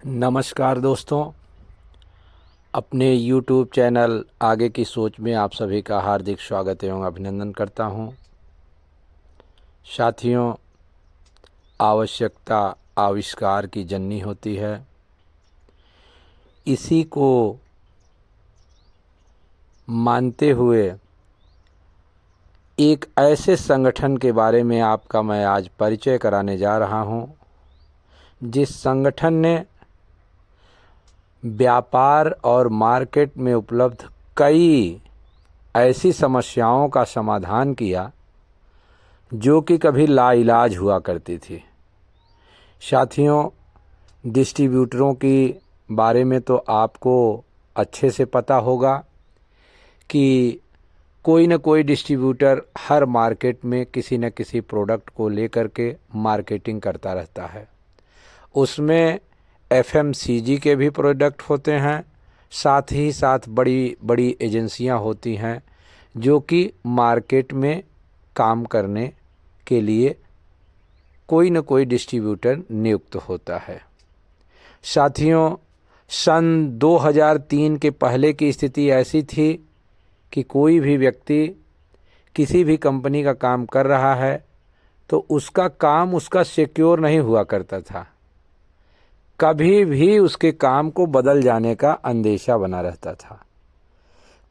नमस्कार दोस्तों, अपने YouTube चैनल आगे की सोच में आप सभी का हार्दिक स्वागत एवं अभिनंदन करता हूं। साथियों, आवश्यकता आविष्कार की जननी होती है। इसी को मानते हुए एक ऐसे संगठन के बारे में आपका मैं आज परिचय कराने जा रहा हूं, जिस संगठन ने व्यापार और मार्केट में उपलब्ध कई ऐसी समस्याओं का समाधान किया जो कि कभी लाइलाज हुआ करती थी। साथियों, डिस्ट्रीब्यूटरों की बारे में तो आपको अच्छे से पता होगा कि कोई न कोई डिस्ट्रीब्यूटर हर मार्केट में किसी न किसी प्रोडक्ट को लेकर के मार्केटिंग करता रहता है। उसमें एफएमसीजी के भी प्रोडक्ट होते हैं, साथ ही साथ बड़ी बड़ी एजेंसियां होती हैं जो कि मार्केट में काम करने के लिए कोई न कोई डिस्ट्रीब्यूटर नियुक्त होता है। साथियों, सन 2003 के पहले की स्थिति ऐसी थी कि कोई भी व्यक्ति किसी भी कंपनी का काम कर रहा है तो उसका काम उसका सिक्योर नहीं हुआ करता था। कभी भी उसके काम को बदल जाने का अंदेशा बना रहता था।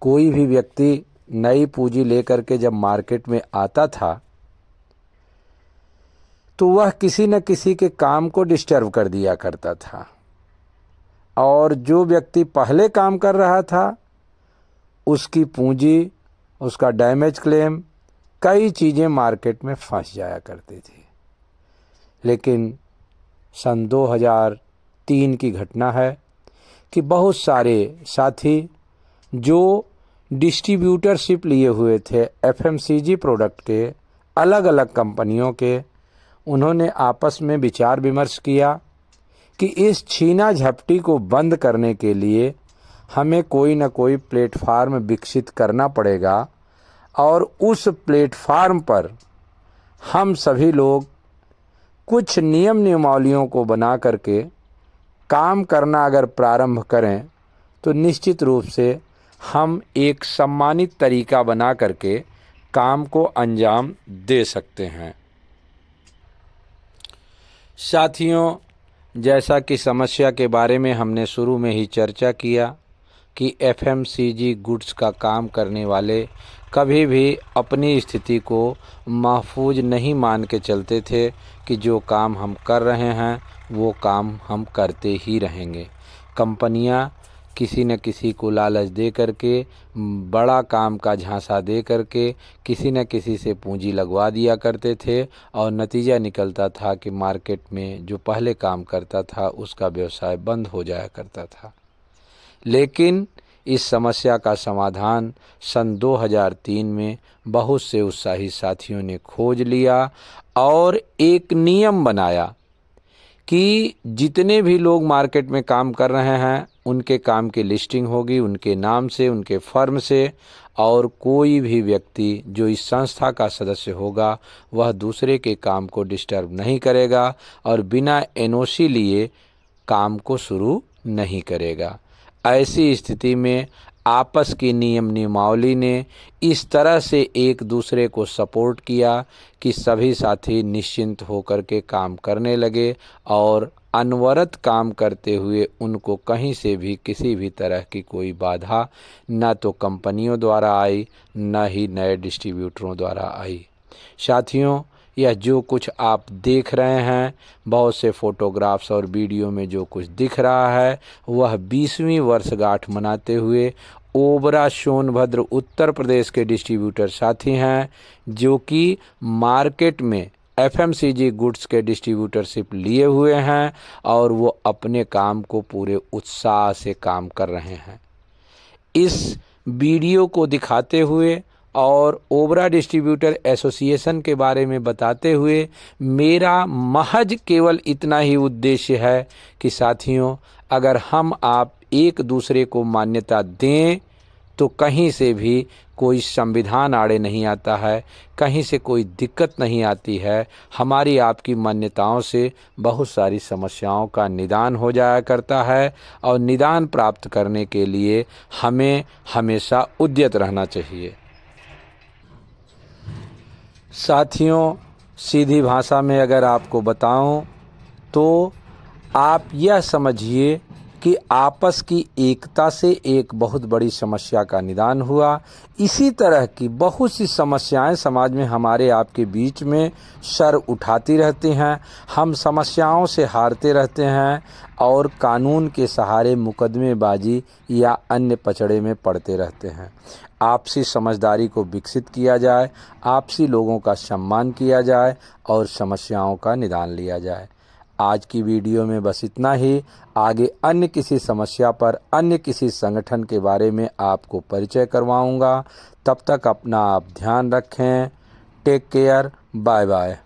कोई भी व्यक्ति नई पूंजी लेकर के जब मार्केट में आता था तो वह किसी न किसी के काम को डिस्टर्ब कर दिया करता था, और जो व्यक्ति पहले काम कर रहा था उसकी पूंजी, उसका डैमेज क्लेम, कई चीज़ें मार्केट में फंस जाया करती थी। लेकिन सन 2003 की घटना है कि बहुत सारे साथी जो डिस्ट्रीब्यूटरशिप लिए हुए थे एफएमसीजी प्रोडक्ट के, अलग अलग कंपनियों के, उन्होंने आपस में विचार विमर्श किया कि इस छीना झपटी को बंद करने के लिए हमें कोई न कोई प्लेटफार्म विकसित करना पड़ेगा, और उस प्लेटफार्म पर हम सभी लोग कुछ नियम नियमावलियों को बना करके काम करना अगर प्रारंभ करें तो निश्चित रूप से हम एक सम्मानित तरीका बना करके काम को अंजाम दे सकते हैं। साथियों, जैसा कि समस्या के बारे में हमने शुरू में ही चर्चा किया कि एफएमसीजी गुड्स का काम करने वाले कभी भी अपनी स्थिति को महफूज नहीं मान के चलते थे कि जो काम हम कर रहे हैं वो काम हम करते ही रहेंगे। कंपनियां किसी न किसी को लालच दे करके, बड़ा काम का झांसा दे करके किसी न किसी से पूंजी लगवा दिया करते थे, और नतीजा निकलता था कि मार्केट में जो पहले काम करता था उसका व्यवसाय बंद हो जाया करता था। लेकिन इस समस्या का समाधान सन 2003 में बहुत से उत्साही साथियों ने खोज लिया और एक नियम बनाया कि जितने भी लोग मार्केट में काम कर रहे हैं उनके काम की लिस्टिंग होगी उनके नाम से, उनके फर्म से, और कोई भी व्यक्ति जो इस संस्था का सदस्य होगा वह दूसरे के काम को डिस्टर्ब नहीं करेगा और बिना एनओसी लिए काम को शुरू नहीं करेगा। ऐसी स्थिति में आपस की नियम नियमावली ने इस तरह से एक दूसरे को सपोर्ट किया कि सभी साथी निश्चिंत होकर के काम करने लगे, और अनवरत काम करते हुए उनको कहीं से भी किसी भी तरह की कोई बाधा न तो कंपनियों द्वारा आई न ही नए डिस्ट्रीब्यूटरों द्वारा आई। साथियों, यह जो कुछ आप देख रहे हैं, बहुत से फोटोग्राफ्स और वीडियो में जो कुछ दिख रहा है, वह 20वीं वर्षगांठ मनाते हुए ओबरा सोनभद्र उत्तर प्रदेश के डिस्ट्रीब्यूटर साथी हैं जो कि मार्केट में एफएमसीजी गुड्स के डिस्ट्रीब्यूटरशिप लिए हुए हैं और वो अपने काम को पूरे उत्साह से काम कर रहे हैं। इस वीडियो को दिखाते हुए और ओबरा डिस्ट्रीब्यूटर एसोसिएशन के बारे में बताते हुए मेरा महज केवल इतना ही उद्देश्य है कि साथियों, अगर हम आप एक दूसरे को मान्यता दें तो कहीं से भी कोई संविधान आड़े नहीं आता है, कहीं से कोई दिक्कत नहीं आती है। हमारी आपकी मान्यताओं से बहुत सारी समस्याओं का निदान हो जाया करता है और निदान प्राप्त करने के लिए हमें हमेशा उद्यत रहना चाहिए। साथियों, सीधी भाषा में अगर आपको बताऊं तो आप यह समझिए कि आपस की एकता से एक बहुत बड़ी समस्या का निदान हुआ। इसी तरह की बहुत सी समस्याएं समाज में हमारे आपके बीच में सर उठाती रहती हैं। हम समस्याओं से हारते रहते हैं और कानून के सहारे मुकदमेबाजी या अन्य पचड़े में पड़ते रहते हैं। आपसी समझदारी को विकसित किया जाए, आपसी लोगों का सम्मान किया जाए और समस्याओं का निदान लिया जाए। आज की वीडियो में बस इतना ही। आगे अन्य किसी समस्या पर अन्य किसी संगठन के बारे में आपको परिचय करवाऊंगा। तब तक अपना आप ध्यान रखें। Take care. Bye bye.